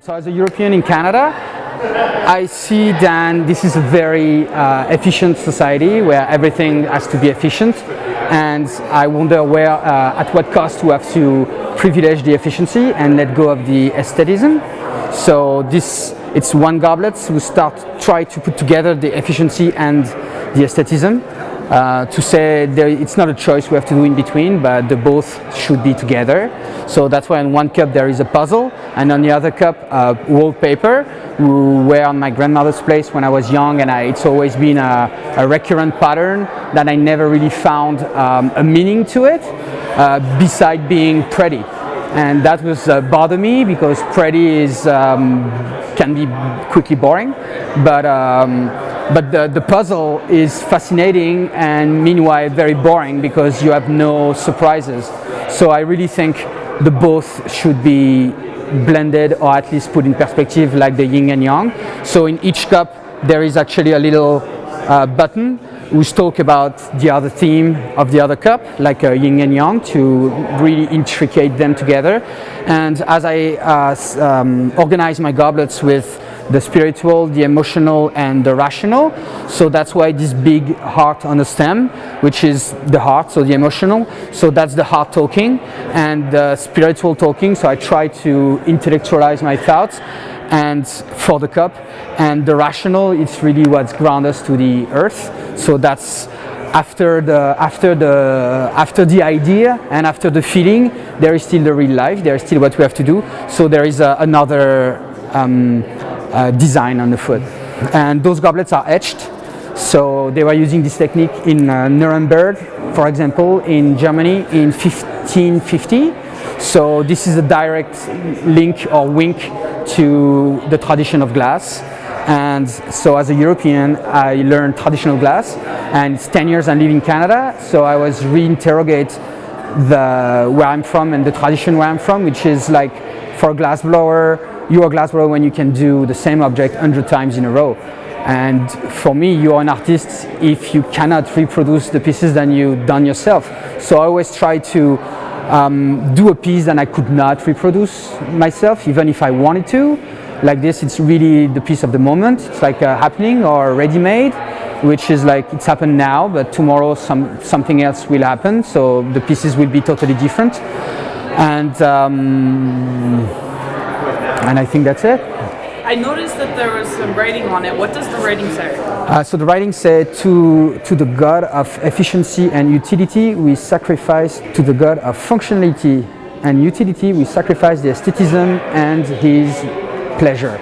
So as a European in Canada, I see that this is a very efficient society where everything has to be efficient, and I wonder at what cost we have to privilege the efficiency and let go of the aestheticism. So it's one goblet. We try to put together the efficiency and the aestheticism. To say it's not a choice we have to do in between, but the both should be together. So that's why in one cup there is a puzzle, and on the other cup wallpaper we were on my grandmother's place when I was young, and it's always been a recurrent pattern that I never really found a meaning to it beside being pretty. And that was bother me because pretty can be quickly boring, but the puzzle is fascinating and meanwhile very boring because you have no surprises. So I really think the both should be blended, or at least put in perspective like the yin and yang. So in each cup there is actually a little button which talk about the other theme of the other cup, like yin and yang, to really intricate them together. And as I organize my goblets with the spiritual, the emotional, and the rational, so that's why this big heart on the stem, which is the heart, so the emotional, so that's the heart talking, and the spiritual talking, so I try to intellectualize my thoughts and for the cup, and the rational, it's really what grounds us to the earth. So that's after the idea and after the feeling, there is still the real life, there is still what we have to do. So there is another design on the foot, and those goblets are etched. So they were using this technique in Nuremberg, for example, in Germany in 1550. So this is a direct link or wink to the tradition of glass. And so as a European, I learned traditional glass, and it's 10 years I live in Canada, so I was reinterrogate where I'm from and the tradition where I'm from, which is like, for a glass blower, you're a glass blower when you can do the same object 100 times in a row. And for me, you're an artist if you cannot reproduce the pieces that you've done yourself. So I always try to do a piece that I could not reproduce myself, even if I wanted to. Like this, it's really the piece of the moment. It's like a happening or ready-made, which is like it's happened now, but tomorrow something else will happen. So the pieces will be totally different. And I think that's it. I noticed that there was some writing on it. What does the writing say? So the writing said, to the god of efficiency and utility, we sacrifice. To the god of functionality and utility, we sacrifice the aestheticism and his pleasure.